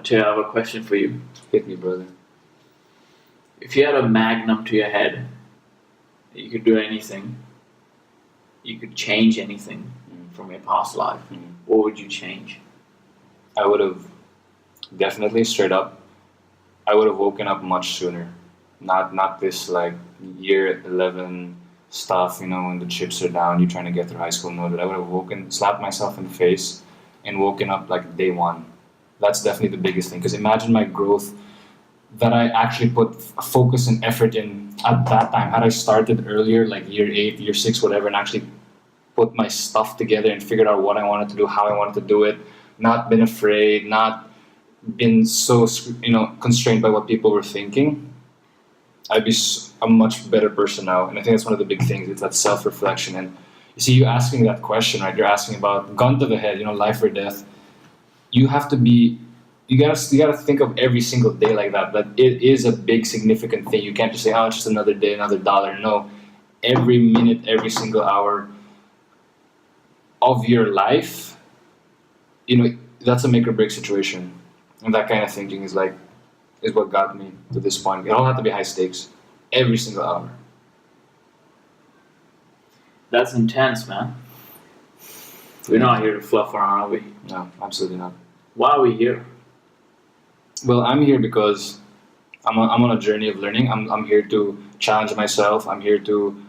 Mateo, I have a question for you. Hit me, brother. If you had a Magnum to your head, you could do anything. You could change anything from your past life. What would you change? I would have definitely straight up. I would have woken up much sooner. Not this like year 11 stuff, when the chips are down, you're trying to get through high school. No, that I would have slapped myself in the face and woken up like day one. That's definitely the biggest thing. Because imagine my growth that I actually put focus and effort in at that time. Had I started earlier, like year 8, year 6, whatever, and actually put my stuff together and figured out what I wanted to do, how I wanted to do it, not been afraid, not been so constrained by what people were thinking, I'd be a much better person now. And I think that's one of the big things. It's that self-reflection. And you see, you asking that question, right? You're asking about gun to the head, life or death. You have to be. You gotta think of every single day like that. That it is a big, significant thing. You can't just say, "Oh, it's just another day, another dollar." No, every minute, every single hour of your life, that's a make or break situation. And that kind of thinking is what got me to this point. It all had to be high stakes, every single hour. That's intense, man. We're not here to fluff around, are we? No, absolutely not. Why are we here? Well, I'm here because I'm on a journey of learning. I'm here to challenge myself. I'm here to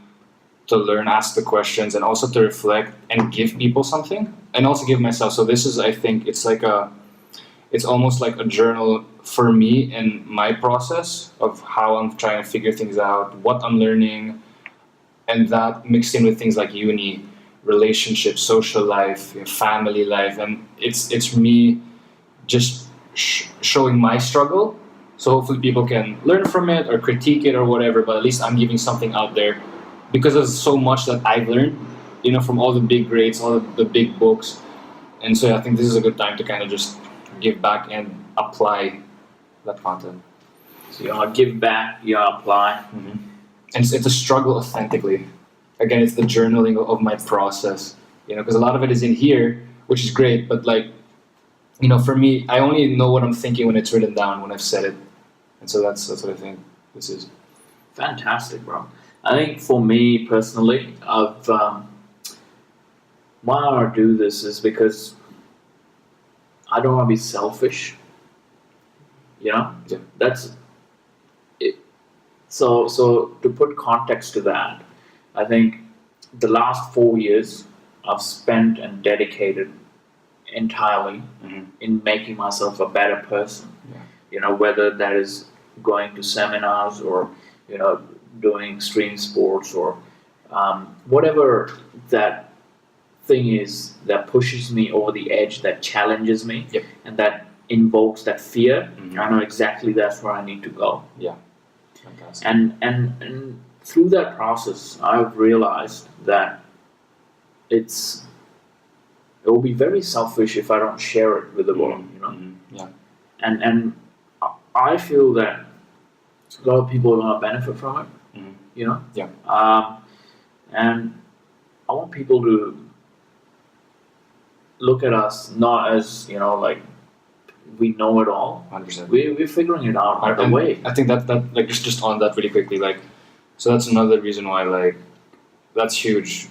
learn, ask the questions, and also to reflect and give people something, and also give myself. So this is, I think, it's almost like a journal for me and my process of how I'm trying to figure things out, what I'm learning, and that mixed in with things like uni, relationships, social life, family life, and it's me just showing my struggle. So hopefully people can learn from it or critique it or whatever, but at least I'm giving something out there because there's so much that I've learned, from all the big grades, all the big books. And so I think this is a good time to kind of just give back and apply that content. So you give back, you apply. Mm-hmm. And it's a struggle authentically. Again, it's the journaling of my process, because a lot of it is in here, which is great, but for me, I only know what I'm thinking when it's written down, when I've said it. And so that's what I think this is. Fantastic, bro. I think for me personally, why I do this is because I don't want to be selfish. Yeah. That's it. So to put context to that, I think the last 4 years I've spent and dedicated entirely in making myself a better person. Yeah. Whether that is going to seminars or doing extreme sports or whatever that thing is that pushes me over the edge, that challenges me, yep, and that invokes that fear. I know exactly that's where I need to go. Yeah. Fantastic. And through that process, I've realized that it will be very selfish if I don't share it with the world. Yeah. And I feel that a lot of people are going to benefit from it. Yeah. And I want people to look at us not as like we know it all. 100%. We're figuring it out on the way. I think that just on that really quickly, so that's another reason why that's huge.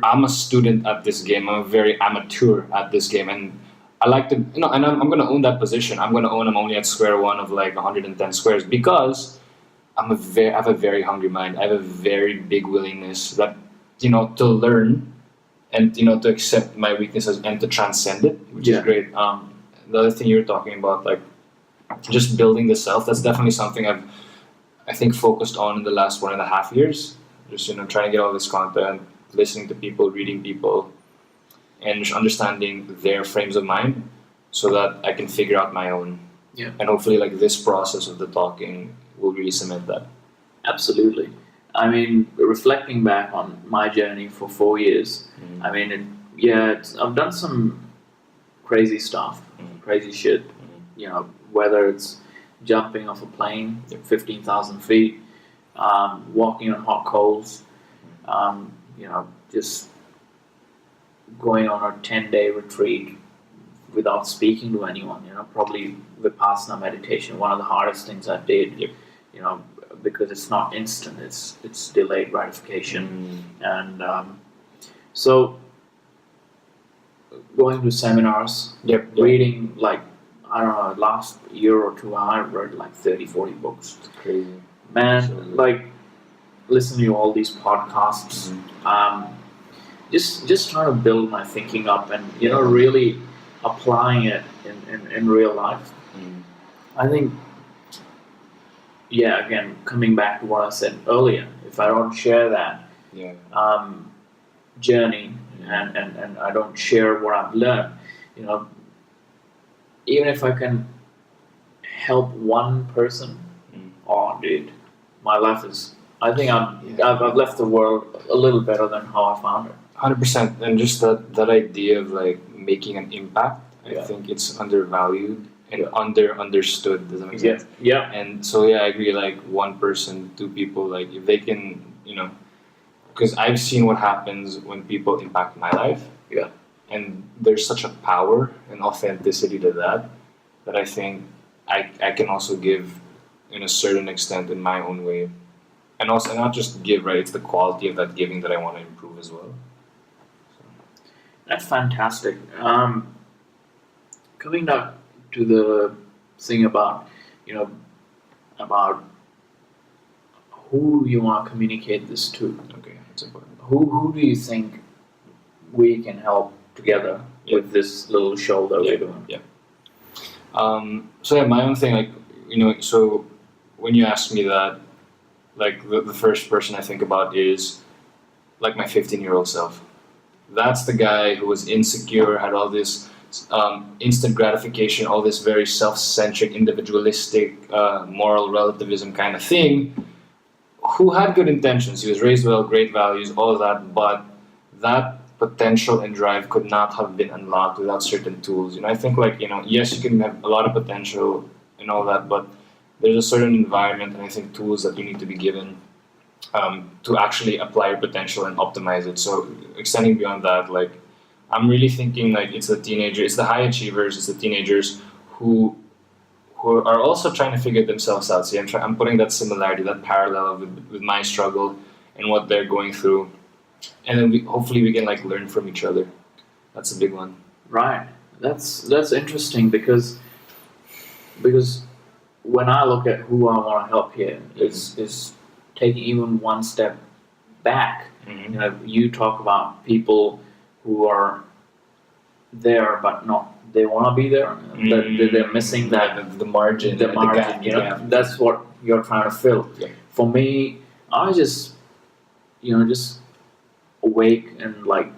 I'm a student at this game. I'm a very amateur at this game, and I like to and I'm going to own that position. I'm only at square one of 110 squares because I have a very hungry mind. I have a very big willingness that to learn and to accept my weaknesses and to transcend it, which is great. The other thing you were talking about, just building the self, that's definitely something I think focused on in the last 1.5 years. Just trying to get all this content, listening to people, reading people, and just understanding their frames of mind, so that I can figure out my own. Yeah. And hopefully, this process of the talking will really cement that. Absolutely. I mean, reflecting back on my journey for 4 years, I mean, I've done some crazy stuff, crazy shit. Whether it's jumping off a plane, 15,000 feet, walking on hot coals, just going on a 10-day retreat, without speaking to anyone. Probably Vipassana meditation, one of the hardest things I did. Yep. Because it's not instant; it's delayed gratification, and so going to seminars, reading like I don't know, last year or two, I've read like 30, 40 books. It's crazy. Man, So, like listening to all these podcasts, just trying to build my thinking up and really applying it in real life. I think, again, coming back to what I said earlier, if I don't share that journey and I don't share what I've learned, even if I can help one person, oh dude, my life is, I think I've left the world a little better than how I found it. 100%, and just that idea of like making an impact, I think it's undervalued and understood. Does that make sense? Yeah. And so I agree. Like one person, two people, like if they can, because I've seen what happens when people impact my life. Yeah. And there's such a power and authenticity to that I think I can also give in a certain extent in my own way. And also not just give, right? It's the quality of that giving that I want to improve as well. That's fantastic. Coming back to the thing about, about who you want to communicate this to. Okay, that's important. Who do you think we can help together with this little show that we're doing? Yeah. So my own thing, like, so when you ask me that, like the first person I think about is like my 15-year-old self. That's the guy who was insecure, had all this instant gratification, all this very self-centric, individualistic, moral relativism kind of thing, who had good intentions. He was raised well, great values, all of that, but that potential and drive could not have been unlocked without certain tools. I think yes, you can have a lot of potential and all that, but there's a certain environment and I think tools that you need to be given to actually apply your potential and optimize it. So extending beyond that, like I'm really thinking like it's the high achievers, it's the teenagers who are also trying to figure themselves out. See, I'm putting that similarity, that parallel with my struggle and what they're going through. And then hopefully we can like learn from each other. That's a big one. Right. That's interesting because when I look at who I want to help here, is taking even one step back. You talk about people who are there but not. They want to be there. They're missing that the margin. The margin. Gap. That's what you're trying to fill. Yeah. For me, I just awake and like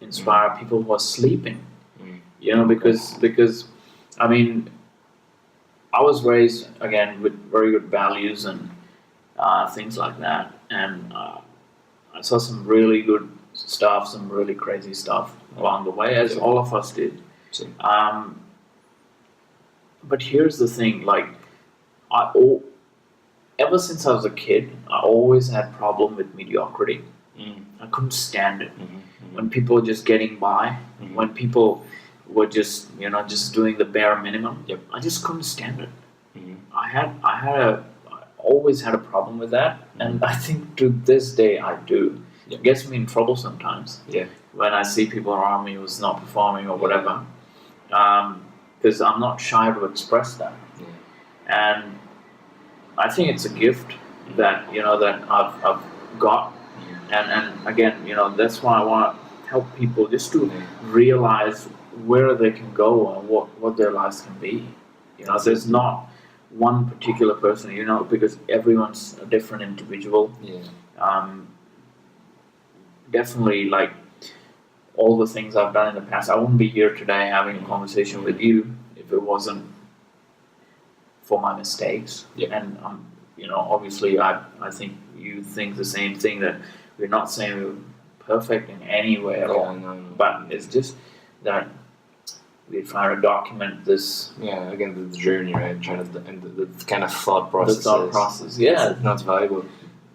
inspire people who are sleeping. Because I mean, I was raised again with very good values and things like that, and I saw some really good stuff, some really crazy stuff along the way, as all of us did. But here's the thing, like ever since I was a kid, I always had problem with mediocrity. I couldn't stand it. When people were just getting by, when people were just doing the bare minimum. I just couldn't stand it. I always had a problem with that, and I think to this day I do. It gets me in trouble sometimes. When I see people around me who's not performing or whatever, because I'm not shy to express that. And I think it's a gift that that I've got. And again, that's why I want to help people just to realize where they can go and what their lives can be. There's not one particular person, because everyone's a different individual. Definitely, like all the things I've done in the past, I wouldn't be here today having a conversation with you if it wasn't for my mistakes. And obviously, I think you think the same thing, that we're not saying we're perfect in any way at all, but it's just that we're trying to document this. Again, the journey, right? Trying to, and the kind of thought process. The thought process, it's not valuable.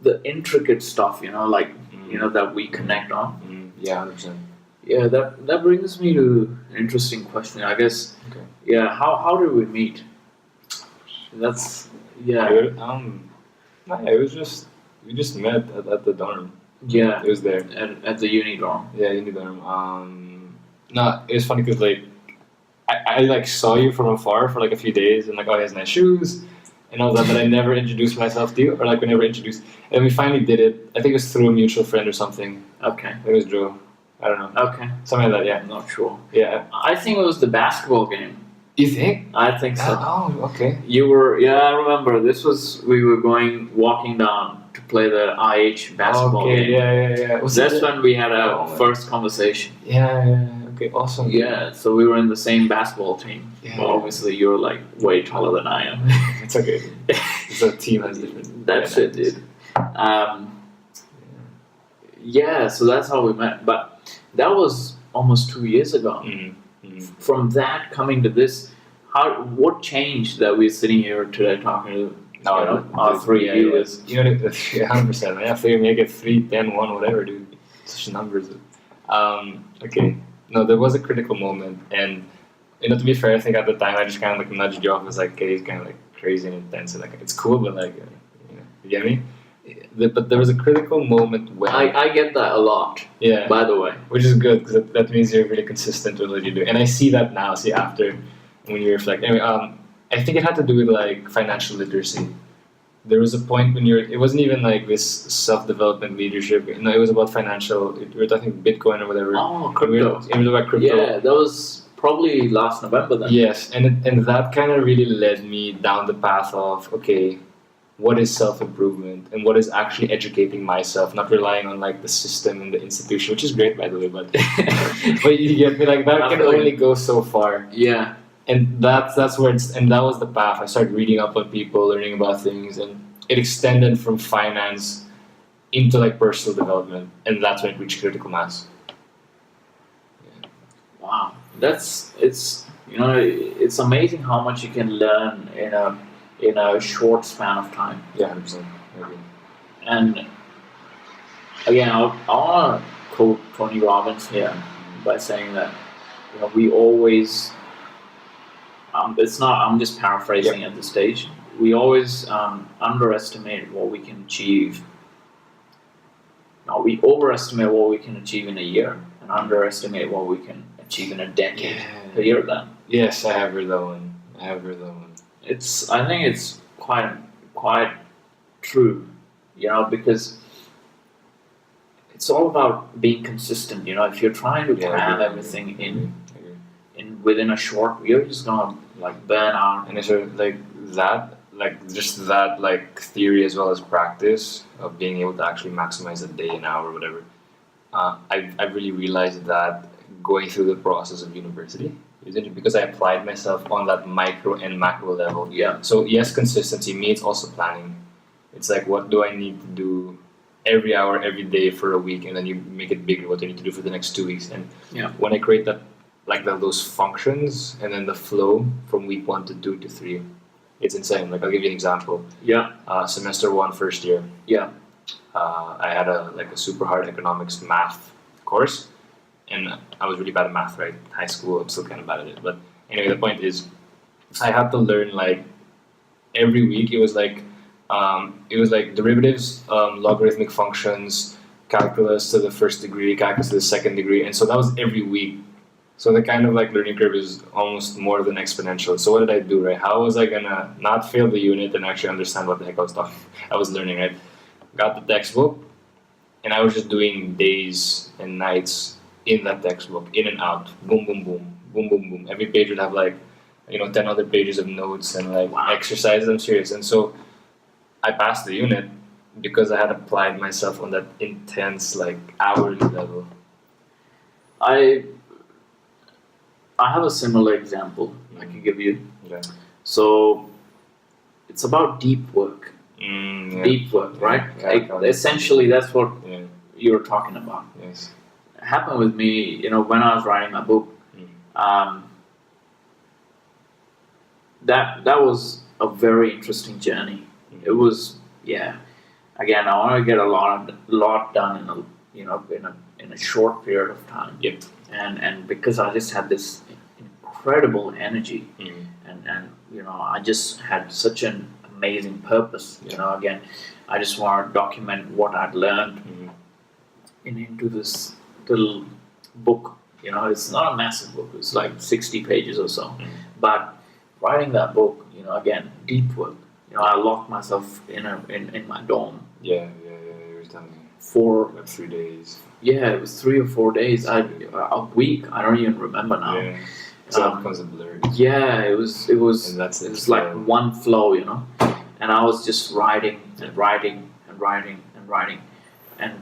The intricate stuff, that we connect on. 100%. Yeah, that brings me to an interesting question. I guess. Okay. Yeah. How did we meet? That's yeah. No, yeah, it was just we just met at the dorm. Yeah. It was there. At the uni dorm. Yeah, in the dorm. No, it was funny because like I like saw you from afar for like a few days and like, oh, he has nice shoes and all that, but I never introduced myself to you, or like we never introduced. And we finally did it. I think it was through a mutual friend or something. Okay. It was Joe. I don't know. Okay. Something like that. Yeah. I'm not sure. Yeah. I think it was the basketball game. You think? I think so. Oh, okay. You were, yeah, I remember. We were walking down to play the IH basketball game. Yeah. That's when we had our first conversation. Yeah. Okay, awesome. Yeah, so we were in the same basketball team. Yeah. Well, obviously, you're like way taller than I am. It's okay. The team has different. That's it, dude. Yeah, so that's how we met. But that was almost 2 years ago. From that coming to this, what changed that we're sitting here today talking to our three viewers? You know, 100%. Yeah, so you make it 3, 10, 1, whatever, dude. Such numbers. Okay. No, there was a critical moment, and to be fair, I think at the time I just kind of like nudged you off. I was like, okay, he's kind of like crazy and intense, and like it's cool, but like, you get me? But there was a critical moment when I get that a lot. Yeah. By the way, which is good because that means you're really consistent with what you do, and I see that now. See after when you reflect. Anyway, I think it had to do with like financial literacy. There was a point when it wasn't even like this self-development leadership. No, it was about financial. We were talking Bitcoin or whatever. Oh, crypto. It was about crypto. Yeah, that was probably last November then. Yes, and that kind of really led me down the path of, okay, what is self-improvement and what is actually educating myself, not relying on like the system and the institution, which is great by the way, but but you get me, like that can only go so far. Yeah. And that's where that was the path. I started reading up on people, learning about things, and it extended from finance into like personal development, and that's when it reached critical mass. Yeah. Wow, it's amazing how much you can learn in a short span of time. Yeah, 100%. Maybe. And again, I want to quote Tony Robbins here by saying that we always. I'm just paraphrasing at this stage. We always underestimate what we can achieve. No, we overestimate what we can achieve in a year and underestimate what we can achieve in a decade. Yeah. To hear that? Yes, I have heard that one. I think it's quite true, because it's all about being consistent. If you're trying to cram everything in within a short, you're just gonna like burn out. And it's like that theory as well as practice of being able to actually maximize a day, an hour, whatever. I've really realized that going through the process of university, because I applied myself on that micro and macro level. Yeah. So yes, consistency means also planning. It's like, what do I need to do every hour, every day for a week, and then you make it bigger. What do I need to do for the next 2 weeks? And when I create that, like those functions, and then the flow from week 1 to 2 to 3, it's insane. Like I'll give you an example. Yeah. Semester 1, first year. Yeah. I had a super hard economics math course. And I was really bad at math, right? High school, I'm still kind of bad at it. But anyway, the point is, I had to learn like every week. It was like derivatives, logarithmic functions, calculus to the first degree, calculus to the second degree, and so that was every week. So the kind of like learning curve is almost more than exponential. So what did I do, right? How was I gonna not fail the unit and actually understand what the heck I was learning, right? Got the textbook, and I was just doing days and nights in that textbook, in and out, boom, boom, boom, boom, boom, boom. Every page would have like, 10 other pages of notes and like exercises. I'm serious. And so I passed the unit because I had applied myself on that intense like hourly level. I have a similar example I can give you. Okay. So it's about deep work. Deep work, right? Essentially, that's what you're talking about. Yes. It happened with me, when I was writing my book. That was a very interesting journey. It was, again, I want to get a lot done in in a short period of time. Yep. And because I just had this incredible energy, and I just had such an amazing purpose. Again, I just want to document what I'd learned into this little book. It's not a massive book. It's like 60 pages or so. But writing that book, again, deep work. I locked myself in my dorm. Yeah. You were telling me. For like 3 days. Yeah, it was 3 or 4 days. A week. I don't even remember now. Yeah. So it becomes a blur. Yeah, it was. And that's it was like one flow, and I was just writing and writing and writing and writing, and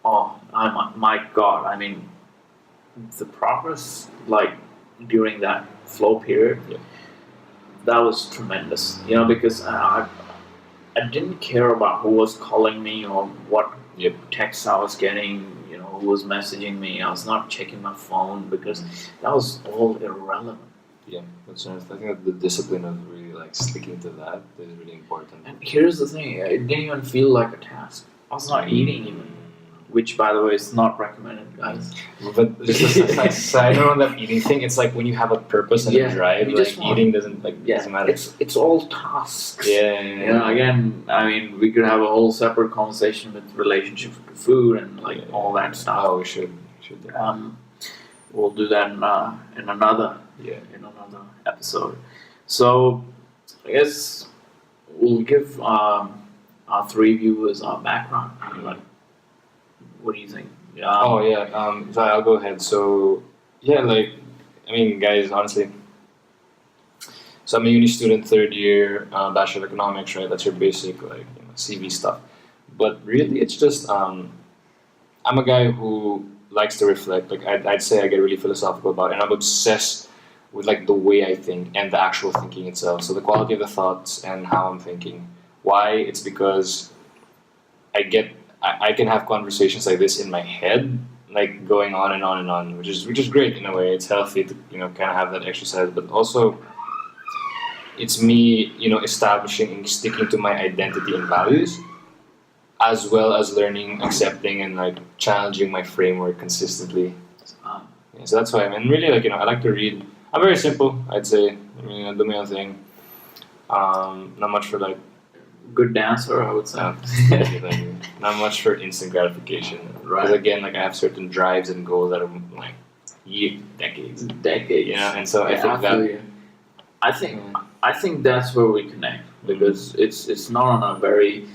my God, I mean, the progress during that flow period, that was tremendous. Because I didn't care about who was calling me or what texts I was getting. Who was messaging me. I was not checking my phone because that was all irrelevant. Yeah, that's nice. I think that the discipline of really sticking to that is really important. And here's the thing, it didn't even feel like a task. I was not eating even, which by the way is not recommended, guys. But this is side note on that eating thing. It's like when you have a purpose and a drive, eating doesn't matter. It's all tasks. Yeah. Again, I mean, we could have a whole separate conversation with relationship to food and all that stuff. Oh, we should. We'll do that in another episode. So I guess we'll give our 3 viewers our background. What do you think? So I'll go ahead. So guys, honestly, so I'm a uni student, 3rd year, Bachelor of Economics, right? That's your basic CV stuff. But really, it's just I'm a guy who likes to reflect. I'd say I get really philosophical about it, and I'm obsessed with the way I think and the actual thinking itself. So the quality of the thoughts and how I'm thinking. Why? It's because I can have conversations like this in my head, going on and on and on, which is great in a way. It's healthy to kind of have that exercise, but also it's me establishing and sticking to my identity and values, as well as learning, accepting, and challenging my framework consistently. So that's why really I like to read. I'm very simple, I'd say. Do my own thing. Not much for good dancer, I would say. Thank you. Not much for instant gratification. Right. Because again, I have certain drives and goals that are decades. And so I think that's where we connect, because it's not on a very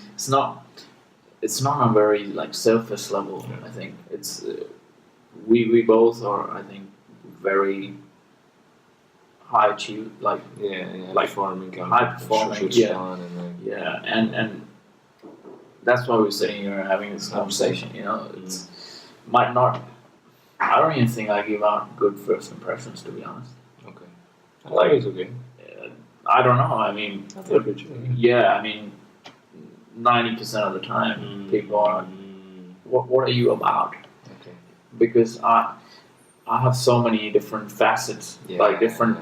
surface level. I think it's we both are, I think, very high achieve performing, high performing, and that's why we're sitting here having this conversation. It's might not. I don't even think I give out good first impressions, to be honest. Okay, I think it's okay. I don't know. I mean, I think it's okay. Yeah, I mean, 90% of the time, people are. What are you about? Okay. Because I have so many different facets, different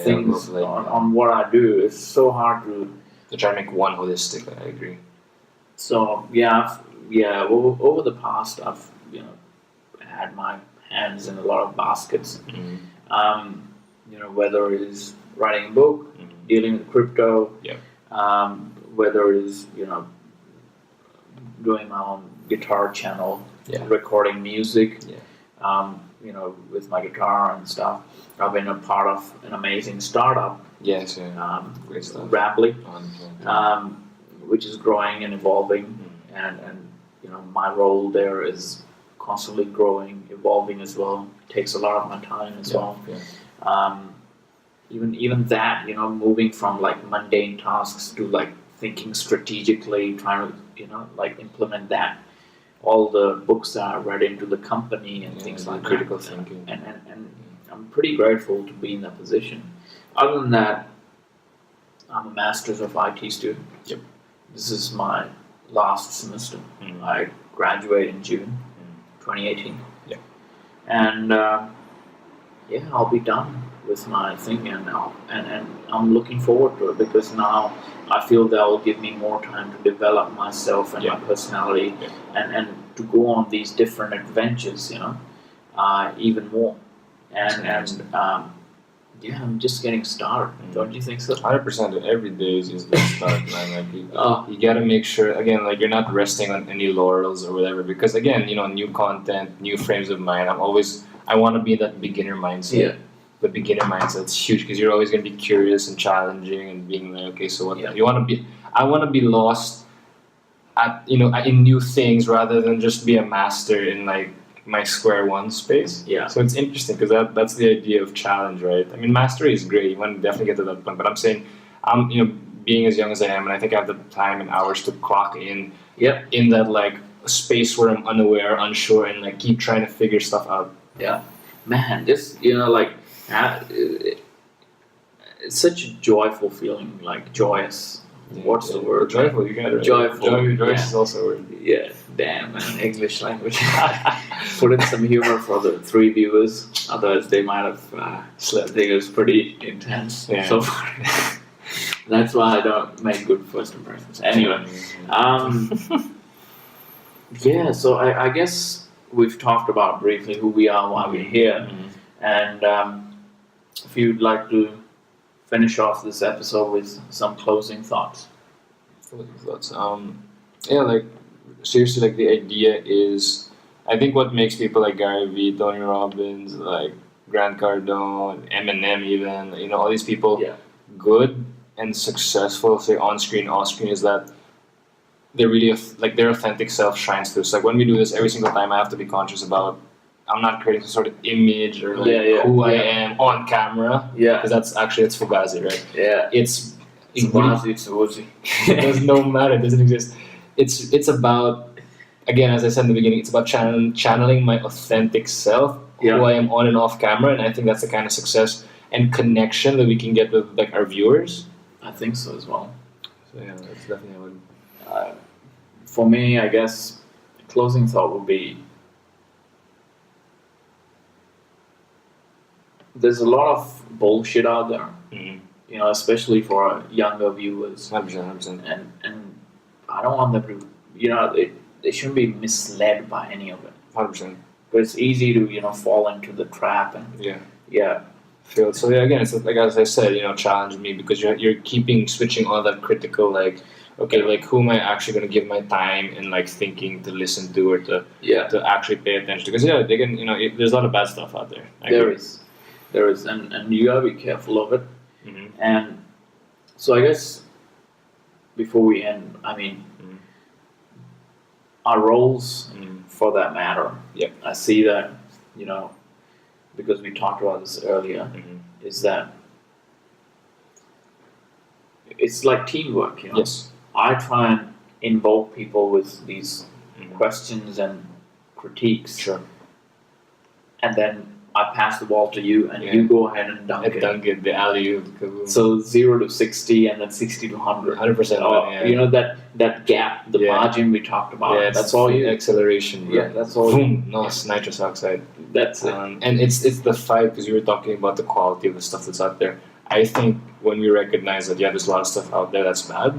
things on what I do. It's so hard to try to make one holistic. I agree. So over the past, I've had my hands in a lot of baskets. Whether it is writing a book, dealing with crypto, whether it is doing my own guitar channel, recording music, with my guitar and stuff. I've been a part of an amazing startup. Yes, great stuff. Rapidly, which is growing and evolving, and my role there is constantly growing, evolving as well. It takes a lot of my time as well. Even that, moving from mundane tasks to thinking strategically, trying to implement that. All the books that I read into the company and things like critical that. Thinking. And I'm pretty grateful to be in that position. Other than that, I'm a Master's of IT student. Yep. This is my last semester. I graduate in June 2018. Yeah. And I'll be done with my thing, and I'm looking forward to it, because now I feel that will give me more time to develop myself and my personality, and to go on these different adventures, even more. And yeah, I'm just getting started. Don't you think so? 100%. Every day is just the start, man. Like you gotta make sure again, like you're not resting on any laurels or whatever. Because again, new content, new frames of mind. I want to be in that beginner mindset. Yeah. The beginner mindset's huge because you're always gonna be curious and challenging and being like, okay, so what you want to be? I want to be lost at in new things rather than just be a master in like my square one space. Yeah. So it's interesting because that's the idea of challenge, right? I mean, mastery is great. You want to definitely get to that point. But I'm saying, being as young as I am, and I think I have the time and hours to clock in. Yep. In that like space where I'm unaware, unsure, and like keep trying to figure stuff out. Yeah. Man, just it's such a joyful feeling, like joyous. What's the word? Joyful. You got it. Right? Joyful. Joyous is also a word. Yeah. Damn, man. English language. Put in some humor for the 3 viewers. Otherwise, they might have slept. I think it was pretty intense so far. That's why I don't make good first impressions. Anyway, yeah. So I guess we've talked about briefly who we are, why we're here, and if you'd like to finish off this episode with some closing thoughts. Yeah, like seriously, like the idea is, I think what makes people like Gary Vee, Tony Robbins, like Grant Cardone, Eminem, even all these people, good and successful, say on screen, off screen, is that they're really like their authentic self shines through. So like when we do this, every single time I have to be conscious about I'm not creating some sort of image or like who I am on camera. Yeah, because that's fugazi, right? Yeah, it's fugazi, it's Uzi. It does no matter. It doesn't exist. It's about, again, as I said in the beginning, it's about channeling my authentic self, who I am on and off camera, and I think that's the kind of success and connection that we can get with like our viewers. I think so as well. So yeah, that's definitely what. For me, I guess closing thought would be, there's a lot of bullshit out there, especially for younger viewers. 100%. And I don't want them to, they shouldn't be misled by any of it. 100%. But it's easy to, fall into the trap and feel it. So yeah, again, it's like as I said, challenge me because you're switching on that critical like, okay, like who am I actually going to give my time and like thinking to listen to or to actually pay attention to? Because they can, there's a lot of bad stuff out there. There is, and you gotta be careful of it. And so I guess before we end, I mean, our roles, for that matter. Yeah, I see that, because we talked about this earlier, is that it's like teamwork. Yes. I try and invoke people with these questions and critiques. Sure. And then I pass the ball to you, and you go ahead and dunk it. Dunk it, the alley-oop. So 0 to 60, and then 60 to 100. 100%. That gap, the margin we talked about. Yeah, that's all you. Acceleration. Bro. Yeah, that's all. Boom. It's nitrous oxide. That's it. And it's the fight, because you were talking about the quality of the stuff that's out there. I think when we recognize that there's a lot of stuff out there that's bad,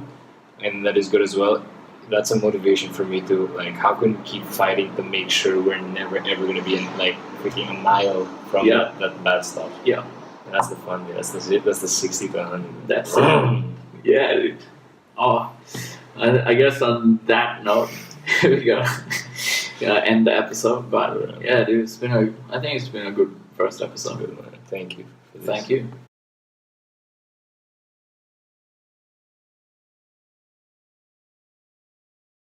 and that is good as well. That's a motivation for me to like, how can we keep fighting to make sure we're never ever going to be in like freaking a mile from that bad stuff. Yeah, and that's the fun. That's the 60 to 100. That's it. Yeah, dude. Oh, I guess on that note, we gotta end the episode. But yeah, dude, I think it's been a good first episode. Thank you. Thank you.